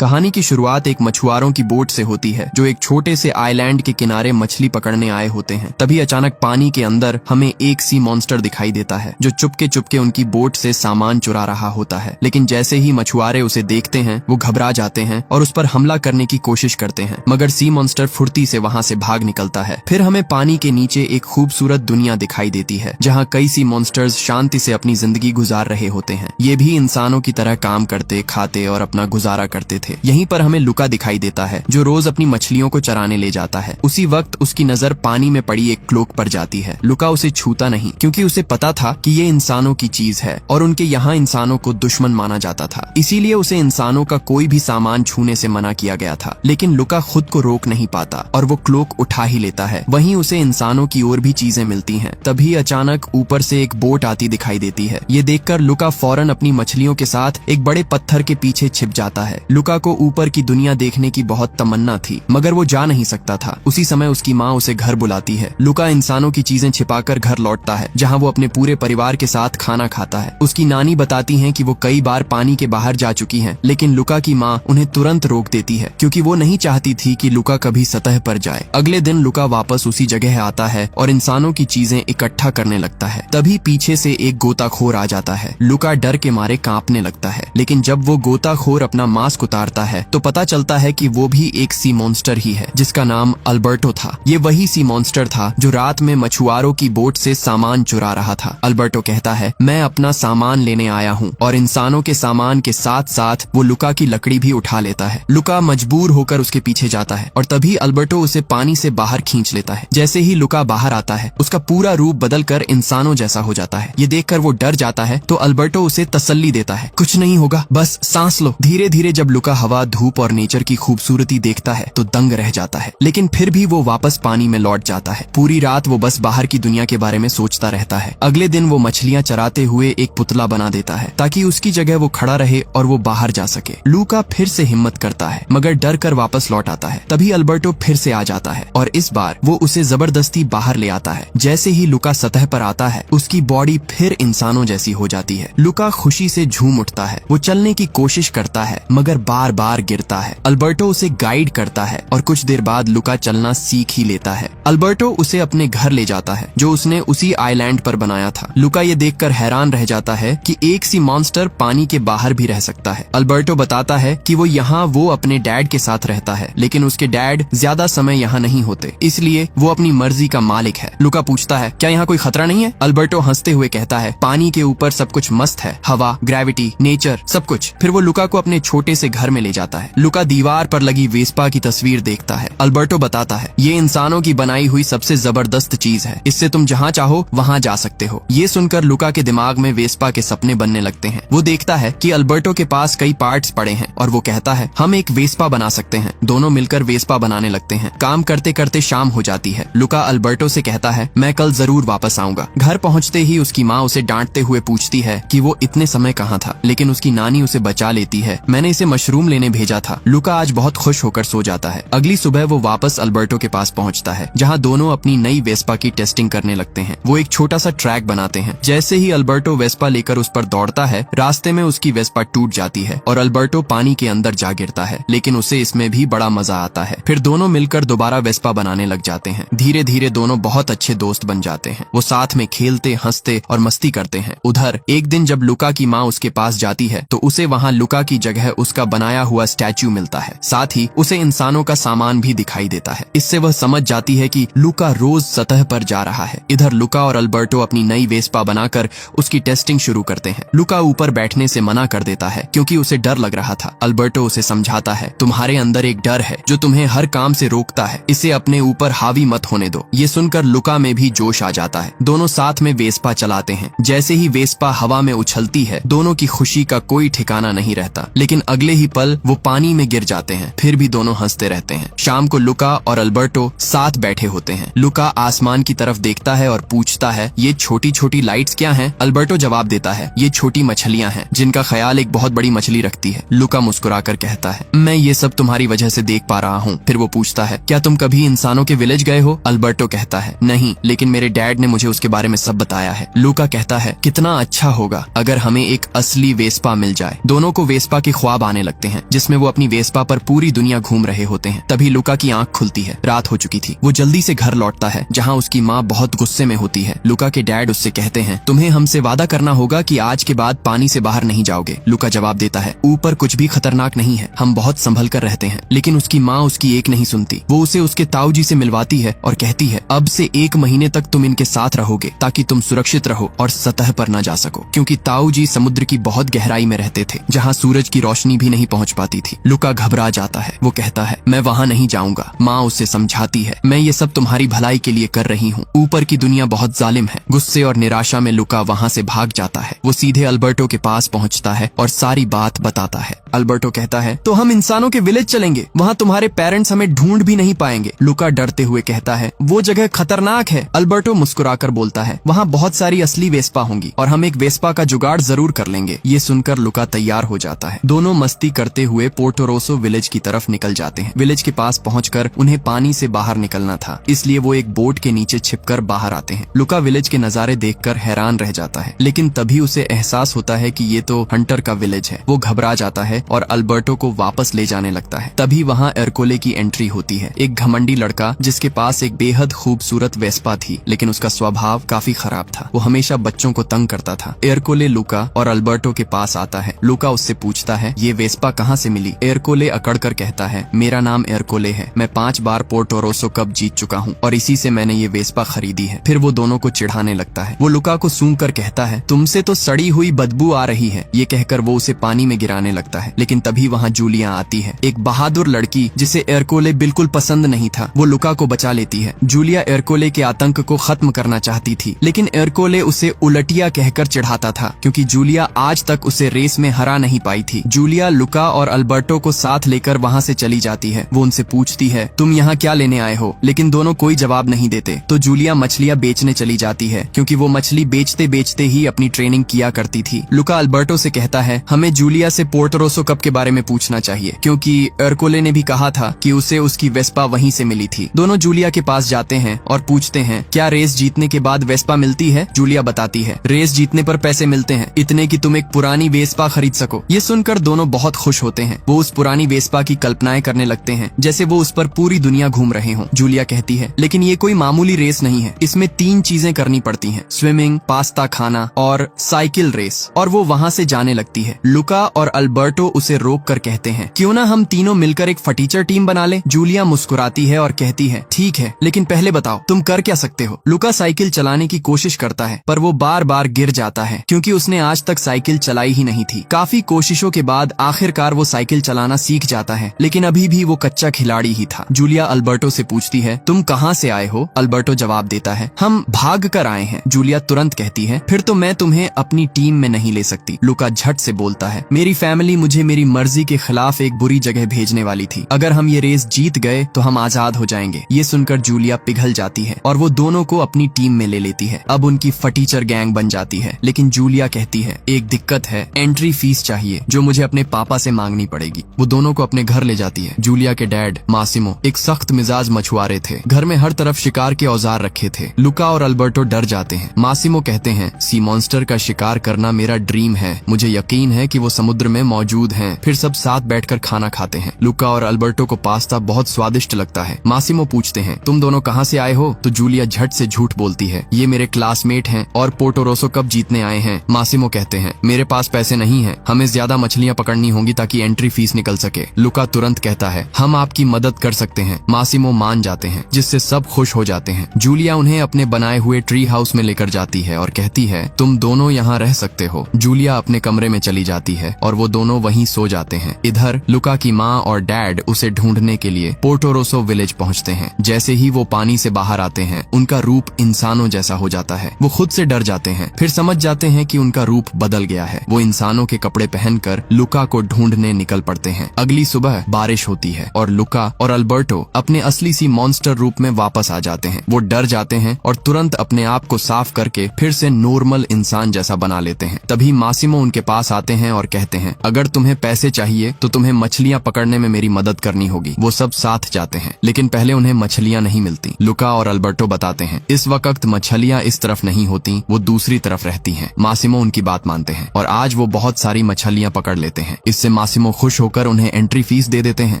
कहानी की शुरुआत एक मछुआरों की बोट से होती है जो एक छोटे से आइलैंड के किनारे मछली पकड़ने आए होते हैं। तभी अचानक पानी के अंदर हमें एक सी मॉन्स्टर दिखाई देता है जो चुपके चुपके उनकी बोट से सामान चुरा रहा होता है। लेकिन जैसे ही मछुआरे उसे देखते हैं वो घबरा जाते हैं और उस पर हमला करने की कोशिश करते हैं, मगर सी मॉन्स्टर फुर्ती से वहाँ से भाग निकलता है। फिर हमें पानी के नीचे एक खूबसूरत दुनिया दिखाई देती है जहाँ कई सी मॉन्स्टर्स शांति से अपनी जिंदगी गुजार रहे होते हैं। ये भी इंसानों की तरह काम करते, खाते और अपना गुजारा करते थे। यहीं पर हमें लुका दिखाई देता है जो रोज अपनी मछलियों को चराने ले जाता है। उसी वक्त उसकी नजर पानी में पड़ी एक क्लोक पर जाती है। लुका उसे छूता नहीं क्योंकि उसे पता था कि ये इंसानों की चीज है और उनके यहाँ इंसानों को दुश्मन माना जाता था, इसीलिए उसे इंसानों का कोई भी सामान छूने से मना किया गया था। लेकिन लुका खुद को रोक नहीं पाता और वो क्लोक उठा ही लेता है। वहीं उसे इंसानों की और भी चीजें मिलती हैं। तभी अचानक ऊपर से एक बोट आती दिखाई देती है। ये देखकर लुका फौरन अपनी मछलियों के साथ एक बड़े पत्थर के पीछे छिप जाता है। लुका को ऊपर की दुनिया देखने की बहुत तमन्ना थी मगर वो जा नहीं सकता था। उसी समय उसकी माँ उसे घर बुलाती है। लुका इंसानों की चीजें छिपाकर घर लौटता है जहाँ वो अपने पूरे परिवार के साथ खाना खाता है। उसकी नानी बताती है कि वो कई बार पानी के बाहर जा चुकी हैं, लेकिन लुका की माँ उन्हें तुरंत रोक देती है क्योंकि वो नहीं चाहती थी कि लुका कभी सतह पर जाए। अगले दिन लुका वापस उसी जगह आता है और इंसानों की चीजें इकट्ठा करने लगता है। तभी पीछे से एक गोताखोर आ जाता है। लुका डर के मारे कांपने लगता है, लेकिन जब वो गोताखोर अपना मास्क उतारता है तो पता चलता है कि वो भी एक सी मॉन्स्टर ही है जिसका नाम अल्बर्टो था। ये वही सी मॉन्स्टर था जो रात में मछुआरों की बोट से सामान चुरा रहा था। अल्बर्टो कहता है, मैं अपना सामान लेने आया हूँ, और इंसानों के सामान के साथ साथ वो लुका की लकड़ी भी उठा लेता है। लुका मजबूर होकर उसके पीछे जाता है और तभी अल्बर्टो उसे पानी से बाहर खींच लेता है। जैसे ही लुका बाहर आता है उसका पूरा रूप बदलकर इंसानों जैसा हो जाता है। ये देखकर वो डर जाता है तो अल्बर्टो उसे तसल्ली देता है, कुछ नहीं होगा, बस सांस लो। धीरे धीरे जब लुका हवा, धूप और नेचर की खूबसूरती देखता है तो दंग रह जाता है, लेकिन फिर भी वो वापस पानी में लौट जाता है। पूरी रात वो बस बाहर की दुनिया के बारे में सोचता रहता है। अगले दिन वो मछलियां चराते हुए एक पुतला बना देता है ताकि उसकी जगह वो खड़ा रहे और वो बाहर जा सके। लुका फिर से हिम्मत करता है मगर डर कर वापस लौट आता है। तभी अल्बर्टो फिर से आ जाता है और इस बार वो उसे जबरदस्ती बाहर ले आता है। जैसे ही लुका सतह पर आता है उसकी बॉडी फिर इंसानों जैसी हो जाती है। लुका खुशी से झूम उठता है। वो चलने की कोशिश करता है मगर बार बार गिरता है। अल्बर्टो उसे गाइड करता है और कुछ देर बाद लुका चलना सीख ही लेता है। अल्बर्टो उसे अपने घर ले जाता है जो उसने उसी आइलैंड पर बनाया था। लुका ये देखकर हैरान रह जाता है कि एक सी मॉन्स्टर पानी के बाहर भी रह सकता है। अल्बर्टो बताता है कि वो अपने डैड के साथ रहता है, लेकिन उसके डैड ज्यादा समय यहाँ नहीं होते, इसलिए वो अपनी मर्जी का मालिक है। लुका पूछता है, क्या यहाँ कोई खतरा नहीं है? अल्बर्टो हंसते हुए कहता है, पानी के ऊपर सब कुछ मस्त है, हवा, ग्रेविटी, नेचर, सब कुछ। फिर वो लुका को अपने छोटे से घर में ले जाता है। लुका दीवार पर लगी वेस्पा की तस्वीर देखता है। अल्बर्टो बताता है, ये इंसानों की बनाई हुई सबसे जबरदस्त चीज है, इससे तुम जहाँ चाहो वहाँ जा सकते हो। ये सुनकर लुका के दिमाग में वेस्पा के सपने बनने लगते हैं। वो देखता है कि अल्बर्टो के पास कई पार्ट्स पड़े हैं और वो कहता है, हम एक वेस्पा बना सकते हैं। दोनों मिलकर वेस्पा बनाने लगते हैं। काम करते करते शाम हो जाती है। लुका अल्बर्टो से कहता है, मैं कल जरूर वापस आऊंगा। घर पहुंचते ही उसकी माँ उसे डांटते हुए पूछती है कि वो इतने समय कहाँ था, लेकिन उसकी नानी उसे बचा लेती है, मैंने इसे मशरूम लेने भेजा था। लुका आज बहुत खुश होकर सो जाता है। अगली सुबह वो वापस अल्बर्टो के पास पहुंचता है जहाँ दोनों अपनी नई वेस्पा की टेस्टिंग करने लगते हैं। वो एक छोटा सा ट्रैक बनाते हैं। जैसे ही अल्बर्टो वेस्पा लेकर उस पर दौड़ता है, रास्ते में उसकी वेस्पा टूट जाती है और अल्बर्टो पानी के अंदर जा गिरता है, लेकिन उसे इसमें भी बड़ा मजा आता है। फिर दोनों मिलकर दोबारा वेस्पा बनाने लग जाते हैं। धीरे धीरे दोनों बहुत अच्छे दोस्त बन जाते हैं। वो साथ में खेलते, हंसते और मस्ती करते हैं। उधर एक दिन जब लुका की माँ उसके पास जाती है तो उसे वहाँ लुका की जगह उसका बनाया हुआ स्टैच्यू मिलता है। साथ ही उसे इंसानों का सामान भी दिखाई देता है। इससे वह समझ जाती है कि लुका रोज सतह पर जा रहा है। इधर लुका और अल्बर्टो अपनी नई वेस्पा बनाकर उसकी टेस्टिंग शुरू करते हैं। लुका ऊपर बैठने से मना कर देता है क्योंकि उसे डर लग रहा था। अल्बर्टो उसे समझाता है, तुम्हारे अंदर एक डर है जो तुम्हें हर काम से रोकता है, इसे अपने ऊपर हावी मत होने दो। ये सुनकर लुका में भी जोश आ जाता है। दोनों साथ में वेस्पा चलाते हैं। जैसे ही वेस्पा हवा में उछलती है, दोनों की खुशी का कोई ठिकाना नहीं रहता, लेकिन अगले ही पल वो पानी में गिर जाते हैं। फिर भी दोनों हंसते रहते हैं। शाम को लुका और अल्बर्टो साथ बैठे होते हैं। लुका आसमान की तरफ देखता है और पूछता है, ये छोटी छोटी लाइट्स क्या हैं? अल्बर्टो जवाब देता है, ये छोटी मछलियां हैं जिनका ख्याल एक बहुत बड़ी मछली रखती है। लुका मुस्कुराकर कहता है, मैं ये सब तुम्हारी वजह से देख पा रहा हूँ। फिर वो पूछता है, क्या तुम कभी इंसानों के विलेज गए हो? अल्बर्टो कहता है, नहीं, लेकिन मेरे डैड ने मुझे उसके बारे में सब बताया है। लुका कहता है, कितना अच्छा होगा अगर हमें एक असली वेस्पा मिल जाए। दोनों को वेस्पा के ख्वाब आने लगते हैं। हैं जिसमें वो अपनी वेस्पा पर पूरी दुनिया घूम रहे होते हैं। तभी लुका की आंख खुलती है। रात हो चुकी थी। वो जल्दी से घर लौटता है जहाँ उसकी माँ बहुत गुस्से में होती है। लुका के डैड उससे कहते हैं तुम्हें हमसे वादा करना होगा कि आज के बाद पानी से बाहर नहीं जाओगे। लुका जवाब देता है ऊपर कुछ भी खतरनाक नहीं है, हम बहुत संभल कर रहते हैं। लेकिन उसकी माँ उसकी एक नहीं सुनती। वो उसे उसके ताऊ जी से मिलवाती है और कहती है अब से 1 महीने तक तुम इनके साथ रहोगे ताकि तुम सुरक्षित रहो और सतह पर न जा सको, क्योंकि ताऊ जी समुद्र की बहुत गहराई में रहते थे जहाँ सूरज की रोशनी भी नहीं पहुँच पाती थी। लुका घबरा जाता है। वो कहता है मैं वहाँ नहीं जाऊंगा। माँ उसे समझाती है मैं ये सब तुम्हारी भलाई के लिए कर रही हूँ। ऊपर की दुनिया बहुत जालिम है। गुस्से और निराशा में लुका वहाँ से भाग जाता है। वो सीधे अल्बर्टो के पास पहुँचता है और सारी बात बताता है। अल्बर्टो कहता है तो हम इंसानों के विलेज चलेंगे, वहाँ तुम्हारे पेरेंट्स हमें ढूंढ भी नहीं पाएंगे। लुका डरते हुए कहता है वो जगह खतरनाक है। अल्बर्टो मुस्कुराकर बोलता है वहाँ बहुत सारी असली वेस्पा होंगी और हम एक वेस्पा का जुगाड़ जरूर कर लेंगे। ये सुनकर लुका तैयार हो जाता है। दोनों मस्ती करते हुए पोर्टोरोसो विलेज की तरफ निकल जाते हैं। विलेज के पास पहुंचकर उन्हें पानी से बाहर निकलना था, इसलिए वो एक बोट के नीचे छिपकर बाहर आते हैं। लुका विलेज के नजारे देखकर हैरान रह जाता है, लेकिन तभी उसे एहसास होता है कि ये तो हंटर का विलेज है। वो घबरा जाता है और अल्बर्टो को वापस ले जाने लगता है। तभी वहाँ एरकोले की एंट्री होती है। एक घमंडी लड़का जिसके पास एक बेहद खूबसूरत वेस्पा थी, लेकिन उसका स्वभाव काफी खराब था। वो हमेशा बच्चों को तंग करता था। एरकोले लुका और अल्बर्टो के पास आता है। लुका उससे पूछता है ये वेस्पा कहाँ से मिली। एरकोले अकड़कर कहता है मेरा नाम एरकोले है, मैं 5 बार पोर्टोरोसो कप जीत चुका हूँ और इसी से मैंने ये वेस्पा खरीदी है। फिर वो दोनों को चिढ़ाने लगता है। वो लुका को सूंघ कर कहता है तुमसे तो सड़ी हुई बदबू आ रही है। ये कहकर वो उसे पानी में गिराने लगता है, लेकिन तभी वहाँ जूलिया आती है, एक बहादुर लड़की जिसे एरकोले बिल्कुल पसंद नहीं था। वो लुका को बचा लेती है। जूलिया एरकोले के आतंक को खत्म करना चाहती थी, लेकिन एरकोले उसे उलटिया कहकर चिढ़ाता था, क्योंकि जूलिया आज तक उसे रेस में हरा नहीं पाई थी। जूलिया लुका और अल्बर्टो को साथ लेकर वहाँ से चली जाती है। वो उनसे पूछती है तुम यहाँ क्या लेने आए हो, लेकिन दोनों कोई जवाब नहीं देते। तो जूलिया मछलियाँ बेचने चली जाती है, क्योंकि वो मछली बेचते बेचते ही अपनी ट्रेनिंग किया करती थी। लुका अल्बर्टो से कहता है हमें जूलिया से पोर्टोरोसो कप के बारे में पूछना चाहिए, क्योंकि एरकोले ने भी कहा था कि उसे उसकी वेस्पा वहीं से मिली थी। दोनों जूलिया के पास जाते हैं और पूछते हैं क्या रेस जीतने के बाद वेस्पा मिलती है। जूलिया बताती है रेस जीतने पर पैसे मिलते हैं, इतने कि तुम एक पुरानी वेस्पा खरीद सको। ये सुनकर दोनों बहुत खुश होते हैं। वो उस पुरानी वेस्पा की कल्पनाएं करने लगते हैं जैसे वो उस पर पूरी दुनिया घूम रहे हों। जूलिया कहती है लेकिन ये कोई मामूली रेस नहीं है, इसमें 3 चीजें करनी पड़ती हैं, स्विमिंग, पास्ता खाना और साइकिल रेस। और वो वहाँ से जाने लगती है। लुका और अल्बर्टो उसे रोक कर कहते हैं क्यों ना हम तीनों मिलकर एक फटीचर टीम बना ले। जूलिया मुस्कुराती है और कहती है ठीक है, लेकिन पहले बताओ तुम कर क्या सकते हो। लुका साइकिल चलाने की कोशिश करता है, पर वो बार बार गिर जाता है, क्योंकि उसने आज तक साइकिल चलाई ही नहीं थी। काफी कोशिशों के बाद आखिरकार वो साइकिल चलाना सीख जाता है, लेकिन अभी भी वो कच्चा खिलाड़ी ही था। जूलिया अल्बर्टो से पूछती है तुम कहाँ से आए हो। अल्बर्टो जवाब देता है हम भाग कर आए हैं। जूलिया तुरंत कहती है फिर तो मैं तुम्हें अपनी टीम में नहीं ले सकती। लुका झट से बोलता है मेरी फैमिली मुझे मेरी मर्जी के खिलाफ एक बुरी जगह भेजने वाली थी। अगर हम ये रेस जीत गए तो हम आजाद हो जाएंगे। ये सुनकर जूलिया पिघल जाती है और वो दोनों को अपनी टीम में ले लेती है। अब उनकी फटीचर गैंग बन जाती है, लेकिन जूलिया कहती है एक दिक्कत है, एंट्री फीस चाहिए जो मुझे अपने पापा से मांगनी पड़ेगी। वो दोनों को अपने घर ले जाती है। जूलिया के डैड मासिमो एक सख्त मिजाज मछुआरे थे। घर में हर तरफ शिकार के औजार रखे थे। लुका और अल्बर्टो डर जाते हैं। मासिमो कहते हैं सी मॉन्स्टर का शिकार करना मेरा ड्रीम है, मुझे यकीन है कि वो समुद्र में मौजूद हैं। फिर सब साथ बैठकर खाना खाते हैं। लुका और अल्बर्टो को पास्ता बहुत स्वादिष्ट लगता है। मासिमो पूछते हैं तुम दोनों कहाँ से आए हो। तो जूलिया झट से झूठ बोलती है ये मेरे क्लासमेट हैं और पोर्टोरोसो कप जीतने आए हैं। मासिमो कहते हैं मेरे पास पैसे नहीं है, हमें ज्यादा मछलियाँ पकड़नी होंगी ताकि एंट्री फीस निकल सके। लुका तुरंत कहता है हम आपकी मदद कर सकते हैं। मासिमो मान जाते हैं, जिससे सब खुश हो जाते हैं। जूलिया उन्हें अपने बनाए हुए ट्री हाउस में लेकर जाती है और कहती है तुम दोनों यहाँ रह सकते हो। जूलिया अपने कमरे में चली जाती है और वो दोनों वहीं सो जाते हैं। इधर लुका की माँ और डैड उसे ढूंढने के लिए पोर्टोरोसो विलेज पहुँचते हैं। जैसे ही वो पानी से बाहर आते हैं उनका रूप इंसानों जैसा हो जाता है। वो खुद से डर जाते हैं, फिर समझ जाते हैं कि उनका रूप बदल गया है। वो इंसानों के कपड़े पहनकर लुका को ढूंढने निकल पड़ते हैं। अगली सुबह बारिश होती है और लुका और अल्बर्टो अपने असली सी मॉन्स्टर रूप में वापस आ जाते हैं। वो डर जाते हैं और तुरंत अपने आप को साफ करके फिर से नॉर्मल इंसान जैसा बना लेते हैं। तभी मासिमो उनके पास आते हैं और कहते हैं अगर तुम्हें पैसे चाहिए तो तुम्हें मछलियाँ पकड़ने में मेरी मदद करनी होगी। वो सब साथ जाते हैं, लेकिन पहले उन्हें मछलियाँ नहीं मिलती। लुका और अल्बर्टो बताते हैं इस वक्त मछलियाँ इस तरफ नहीं होती, वो दूसरी तरफ रहती हैं। मासिमो उनकी बात मानते हैं और आज वो बहुत सारी मछलियाँ पकड़ लेते हैं। इससे मासिमो खुश होकर उन्हें एंट्री फीस दे देते हैं।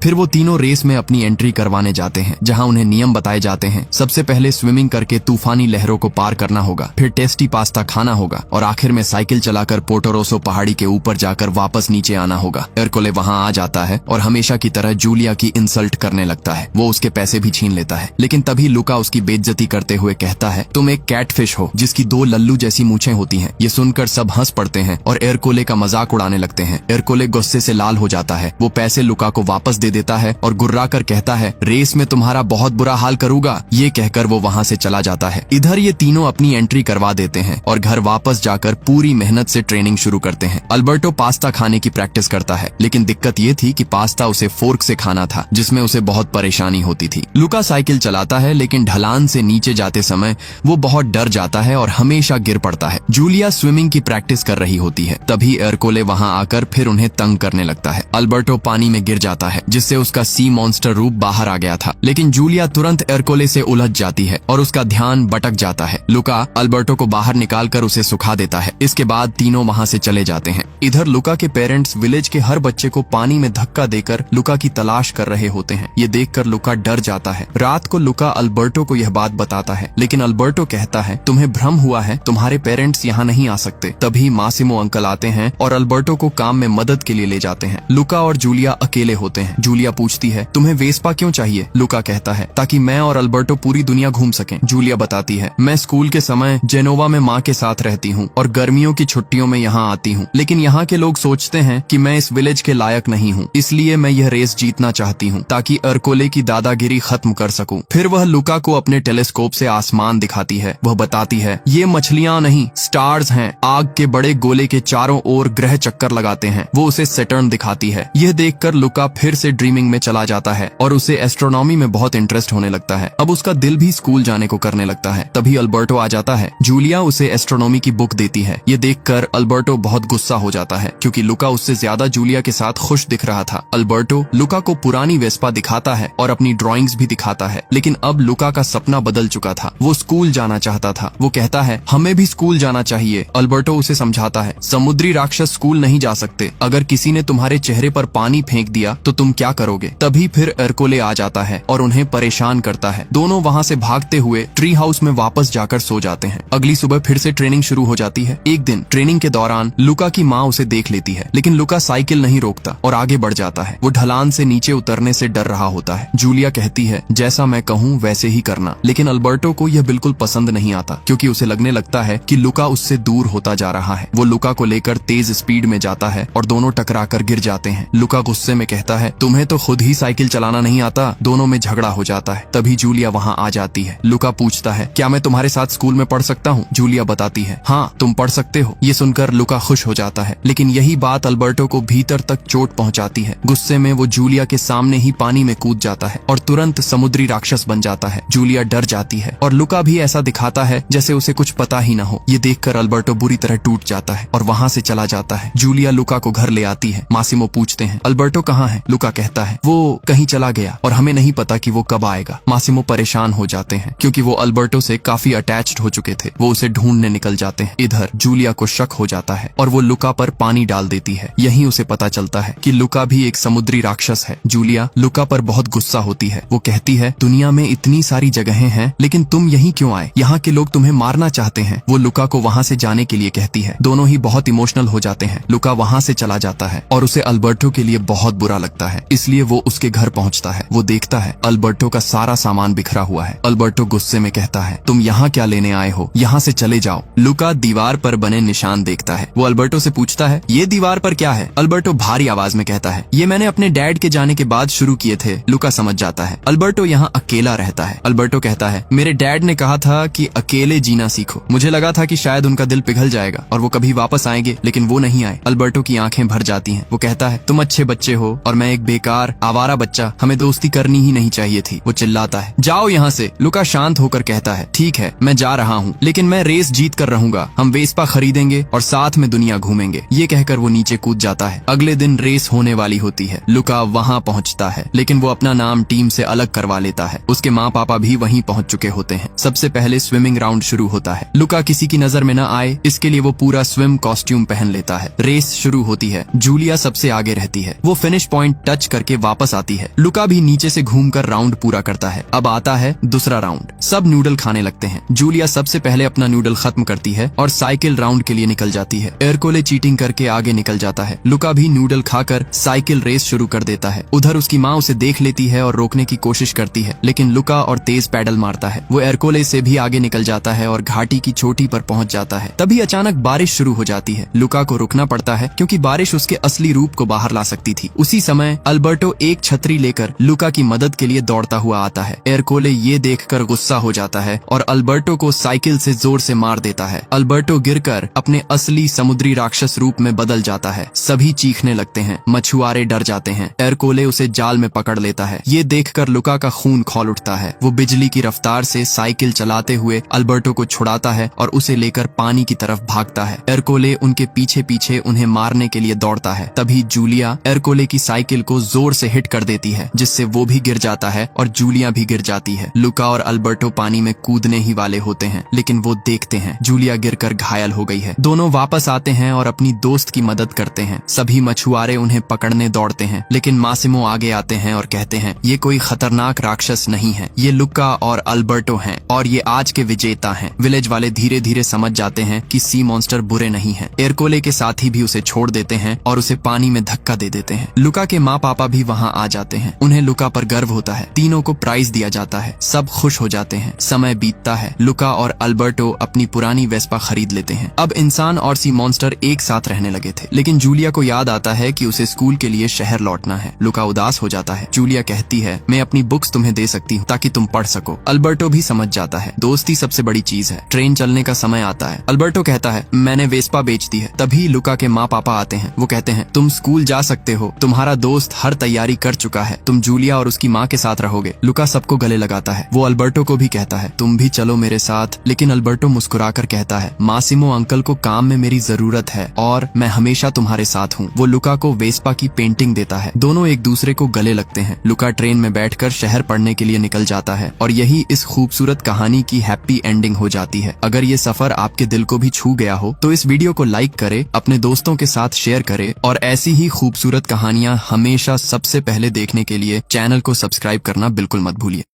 फिर वो तीनों रेस में अपनी एंट्री करवाने जाते हैं, जहाँ उन्हें नियम बताए जाते हैं। सबसे पहले स्विमिंग करके तूफानी लहरों को पार करना होगा, फिर टेस्टी पास्ता खाना होगा और आखिर में साइकिल चलाकर पोर्टोरोसो पहाड़ी के ऊपर जाकर वापस नीचे आना होगा। एरकोले वहाँ आ जाता है और हमेशा की तरह जूलिया की इंसल्ट करने लगता है। वो उसके पैसे भी छीन लेता है, लेकिन तभी लुका उसकी बेइज्जती करते हुए कहता है, तुम एक कैटफिश हो जिसकी 2 लल्लू जैसी मूछें होती हैं। ये सुनकर सब हंस पड़ते हैं और एरकोले का मजाक उड़ाने लगते हैं। एरकोले गुस्से से लाल हो जाता है। वो पैसे लुका को वापस दे देता है और गुर्रा कर कहता है, रेस में तुम्हारा बहुत बुरा हाल करूंगा। ये कहकर वो वहाँ से चला जाता है। इधर ये तीनों अपनी एंट्री करवा देते हैं और घर वापस जाकर पूरी मेहनत से ट्रेनिंग शुरू करते हैं। अल्बर्टो पास्ता खाने की प्रैक्टिस करता है, लेकिन दिक्कत ये थी कि पास्ता उसे फोर्क से खाना था, जिसमें उसे बहुत परेशानी होती थी। लुका साइकिल चलाता है, लेकिन ढलान से नीचे जाते समय वो बहुत डर जाता है और हमेशा गिर पड़ता है। जूलिया स्विमिंग की प्रैक्टिस कर रही होती है, तभी एरकोले वहाँ आकर फिर उन्हें तंग करने लगता है। अल्बर्टो पानी में गिर जाता है, जिससे उसका सी मॉन्स्टर रूप बाहर आ गया था, लेकिन जूलिया तुरंत एरकोले से उलझ जाती है और उसका ध्यान भटक जाता है। लुका अल्बर्टो को बाहर निकालकर उसे सुखा देता है। इसके बाद तीनों वहाँ से चले जाते हैं। इधर लुका के पेरेंट्स विलेज के हर बच्चे को पानी में धक्का देकर लुका की तलाश कर रहे होते हैं। ये देखकर लुका डर जाता है। रात को लुका अल्बर्टो को यह बात बताता है, लेकिन अल्बर्टो कहता है, तुम्हें भ्रम हुआ है, तुम्हारे पेरेंट्स यहाँ नहीं आ सकते। तभी मासिमो अंकल आते हैं और अल्बर्टो को काम में मदद के लिए ले जाते हैं। लुका और जूलिया अकेले होते हैं। जूलिया पूछती है, तुम्हें वेस्पा क्यों चाहिए? लुका कहता है, ताकि मैं और अल्बर्टो पूरी दुनिया घूम सकें। जूलिया बताती है, मैं स्कूल के समय जेनोवा में माँ के साथ रहती हूँ और गर्मियों की छुट्टियों में यहाँ आती हूँ, लेकिन यहाँ के लोग सोचते हैं कि मैं इस विलेज के लायक नहीं हूँ, इसलिए मैं यह रेस जीतना चाहती हूँ ताकि एरकोले की दादागिरी खत्म कर सकूं। फिर वह लुका को अपने टेलीस्कोप से आसमान दिखाती है। वह बताती है, ये मछलियाँ नहीं, स्टार्स हैं। आग के बड़े गोले के चारों ओर ग्रह चक्कर लगाते हैं। वो उसे सैटर्न दिखाती है। यह देखकर लुका फिर से ड्रीमिंग में चला जाता है और उसे एस्ट्रोनॉमी में बहुत इंटरेस्ट होने लगता है। अब उसका दिल भी स्कूल जाने को करने लगता है। तभी अल्बर्टो आ जाता है। जूलिया उसे एस्ट्रोनॉमी की बुक देती है। ये देखकर अल्बर्टो बहुत गुस्सा हो जाता है, क्योंकि लुका उससे ज्यादा जूलिया के साथ खुश दिख रहा था। अल्बर्टो लुका को पुरानी वेस्पा दिखाता है और अपनी ड्राइंग्स भी दिखाता है, लेकिन अब लुका का सपना बदल चुका था। वो स्कूल जाना चाहता था। वो कहता है, हमें भी स्कूल जाना चाहिए। अल्बर्टो उसे समझाता है, समुद्री राक्षस स्कूल नहीं जा सकते। अगर किसी ने तुम्हारे चेहरे पर पानी फेंक दिया तो तुम क्या करोगे? तभी फिर एरकोले आ जाता है और उन्हें परेशान करता है। दोनों वहाँ से भागते हुए ट्री हाउस में वापस जाकर सो जाते हैं। अगली सुबह फिर से ट्रेनिंग शुरू हो जाती है। एक दिन ट्रेनिंग के दौरान लुका की माँ उसे देख लेती है, लेकिन लुका साइकिल नहीं रोकता और आगे बढ़ जाता है। वो ढलान से नीचे उतरने से डर रहा होता है। जूलिया कहती है, जैसा मैं कहूँ वैसे ही करना, लेकिन अल्बर्टो को यह बिल्कुल पसंद नहीं आता, क्योंकि उसे लगने लगता है कि लुका उससे दूर होता जा रहा है। वो लुका को लेकर तेज स्पीड में जाता है और दोनों टकराकर गिर जाते हैं। लुका गुस्से में कहता है, तुम्हें तो खुद ही साइकिल चलाना नहीं आता। दोनों में झगड़ा हो जाता है। तभी जूलिया वहाँ आ जाती है। लुका पूछता है, क्या मैं तुम्हारे साथ स्कूल में पढ़ सकता हूँ? जूलिया बताती है, हाँ तुम पढ़ सकते हो। ये सुनकर लुका खुश हो जाता है, लेकिन यही बात अल्बर्टो को भीतर तक चोट पहुँचाती है। गुस्से में वो जूलिया के सामने ही पानी में कूद जाता है और तुरंत समुद्री राक्षस बन जाता है। जूलिया डर जाती है और लुका भी ऐसा दिखाता है जैसे उसे कुछ पता ही न हो। ये देखकर अल्बर्टो बुरी तरह टूट जाता है और वहाँ से चला जाता है। जूलिया लुका को घर ले आती है। मासिमो पूछते हैं, अल्बर्टो कहाँ है? लुका कहता है, वो कहीं चला गया और हमें नहीं पता कि वो कब आएगा। मासिमो परेशान हो जाते हैं, क्योंकि वो अल्बर्टो से काफी अटैच्ड हो चुके थे। वो उसे ढूंढने निकल जाते हैं। इधर जूलिया को शक हो जाता है और वो लुका पर पानी डाल देती है। यहीं उसे पता चलता है कि लुका भी एक समुद्री राक्षस है। जूलिया लुका पर बहुत गुस्सा होती है। वो कहती है, दुनिया में इतनी सारी जगहें हैं, लेकिन तुम यहीं क्यों आए? यहाँ के लोग तुम्हें मारना चाहते हैं। वो लुका को वहाँ से जाने के लिए कहती है। दोनों ही बहुत इमोशनल हो जाते हैं। लुका वहाँ से चला जाता है और उसे अल्बर्टो के लिए बहुत बुरा लगता है, इसलिए वो उसके घर पहुँचता है। वो देखता है अल्बर्टो का सारा सामान बिखरा हुआ है। अल्बर्टो गुस्से में कहता है, तुम यहाँ क्या लेने आए हो? यहाँ से चले जाओ। लुका दीवार पर बने निशान देखता है। वो अल्बर्टो से पूछता है, ये दीवार पर क्या है? अल्बर्टो भारी आवाज में कहता है, ये मैंने अपने डैड के जाने के बाद शुरू किए थे। लुका समझ जाता है अल्बर्टो यहाँ अकेला रहता है। अल्बर्टो कहता है, मेरे डैड ने कहा था कि अकेले जीना सीखो। मुझे लगा था कि शायद उनका दिल पिघल जाएगा और वो कभी वापस आएंगे, लेकिन वो नहीं आए। अल्बर्टो की आंखें भर जाती हैं। वो कहता है, तुम अच्छे बच्चे हो और मैं एक बेकार आवारा बच्चा। हमें दोस्ती करनी ही नहीं चाहिए थी। वो चिल्लाता है, जाओ यहाँ से। लुका शांत होकर कहता है, ठीक है मैं जा रहा हूँ, लेकिन मैं रेस जीत कर रहूंगा। हम वेस्पा खरीदेंगे और साथ में दुनिया घूमेंगे। ये कहकर वो नीचे कूद जाता है। अगले दिन रेस होने वाली होती है। लुका वहाँ पहुँचता है, लेकिन वो अपना नाम टीम से अलग करवा लेता है। उसके माँ पापा भी वहीं पहुँच चुके होते हैं। सबसे पहले स्विमिंग राउंड शुरू होता है। लुका किसी की नजर में न आए, इसके लिए वो पूरा स्विम कॉस्ट्यूम पहन लेता है। रेस शुरू होती है। जूलिया सबसे आगे रहती है। वो फिनिश पॉइंट टच करके वापस आती है। लुका भी नीचे से घूमकर राउंड पूरा करता है। अब आता है दूसरा राउंड। सब नूडल खाने लगते हैं। जूलिया सबसे पहले अपना नूडल खत्म करती है और साइकिल राउंड के लिए निकल जाती है। एरकोले चीटिंग करके आगे निकल जाता है। लुका भी नूडल खाकर साइकिल रेस शुरू कर देता है। उधर उसकी माँ उसे देख लेती है और रोकने की कोशिश करती है, लेकिन लुका और तेज पैडल मारता है। वो एरकोले से भी आगे निकल जाता है और घाटी की चोटी पर पहुंच जाता है। तभी अचानक बारिश शुरू हो जाती है। लुका को रुकना पड़ता है क्योंकि बारिश उसके असली रूप को बाहर ला सकती थी। उसी समय अल्बर्टो एक छतरी लेकर लुका की मदद के लिए दौड़ता हुआ आता है। एरकोले ये देखकर गुस्सा हो जाता है और अल्बर्टो को साइकिल से जोर से मार देता है। अल्बर्टो गिरकर अपने असली समुद्री राक्षस रूप में बदल जाता है। सभी चीखने लगते हैं। मछुआरे डर जाते हैं। एरकोले उसे जाल में पकड़ लेता है। ये देखकर लुका का खून खौल उठता है। वो बिजली की रफ्तार से साइकिल चलाते हुए अल्बर्टो को छुड़ाता है और उसे लेकर पानी की तरफ भागता है। एरकोले उनके पीछे पीछे उन्हें मारने के लिए दौड़ता है। तभी जूलिया एरकोले की साइकिल को जोर से हिट कर देती है, जिससे वो भी गिर जाता है और जूलिया भी गिर जाती है। लुका और अल्बर्टो पानी में कूदने ही वाले होते हैं, लेकिन वो देखते हैं जूलिया गिरकर घायल हो गई है। दोनों वापस आते हैं और अपनी दोस्त की मदद करते हैं। सभी मछुआरे उन्हें पकड़ने दौड़ते हैं, लेकिन मासिमो आगे आते हैं और कहते हैं ये कोई खतरनाक राक्षस नहीं है, ये लुका और अल्बर्टो हैं और ये आज के विजेता हैं। विलेज वाले धीरे धीरे समझ जाते हैं कि सी मॉन्स्टर बुरे नहीं हैं। एरकोले के साथी भी उसे छोड़ देते हैं और उसे पानी में धक्का दे देते हैं। लुका के माँ पापा भी वहाँ आ जाते हैं। उन्हें लुका पर गर्व होता है। तीनों को प्राइज दिया जाता है। सब खुश हो जाते हैं। समय बीतता है। लुका और अल्बर्टो अपनी पुरानी वेस्पा खरीद लेते हैं। अब इंसान और सी मॉन्स्टर एक साथ रहने लगे थे, लेकिन जूलिया को याद आता है कि उसे स्कूल के लिए शहर लौटना है। लुका उदास हो जाता है। जूलिया कहती है मैं अपनी बुक्स तुम्हें दे सकती हूँ ताकि तुम पढ़ सको। अल्बर्टो भी समझ जाता है दोस्ती सबसे बड़ी चीज है। ट्रेन चलने का समय आता है। अल्बर्टो कहता है मैंने वेस्पा बेच दी है। तभी लुका के माँ पापा आते हैं। वो कहते हैं तुम स्कूल जा सकते हो, तुम्हारा दोस्त हर तैयारी कर चुका है, तुम जूलिया और उसकी माँ के साथ रहोगे। लुका सबको गले लगाता है। वो अल्बर्टो को भी कहता है तुम भी चलो मेरे साथ, लेकिन अल्बर्टो मुस्कुराकर कहता है मासिमो अंकल को काम में मेरी जरूरत है और मैं हमेशा तुम्हारे साथ हूँ। वो लुका को वेस्पा की पेंटिंग देता है। दोनों एक दूसरे को गले लगते हैं। लुका ट्रेन में बैठकर शहर पढ़ने के लिए निकल जाता है और यही इस खूबसूरत कहानी की हैप्पी एंडिंग हो जाती है। अगर ये सफर आपके दिल को भी छू गया हो तो इस वीडियो को लाइक करे, अपने दोस्तों के साथ शेयर करे और ऐसी ही खूबसूरत कहानियां हमेशा सबसे पहले देखने के लिए चैनल को सब्सक्राइब करना बिल्कुल मत भूलिए।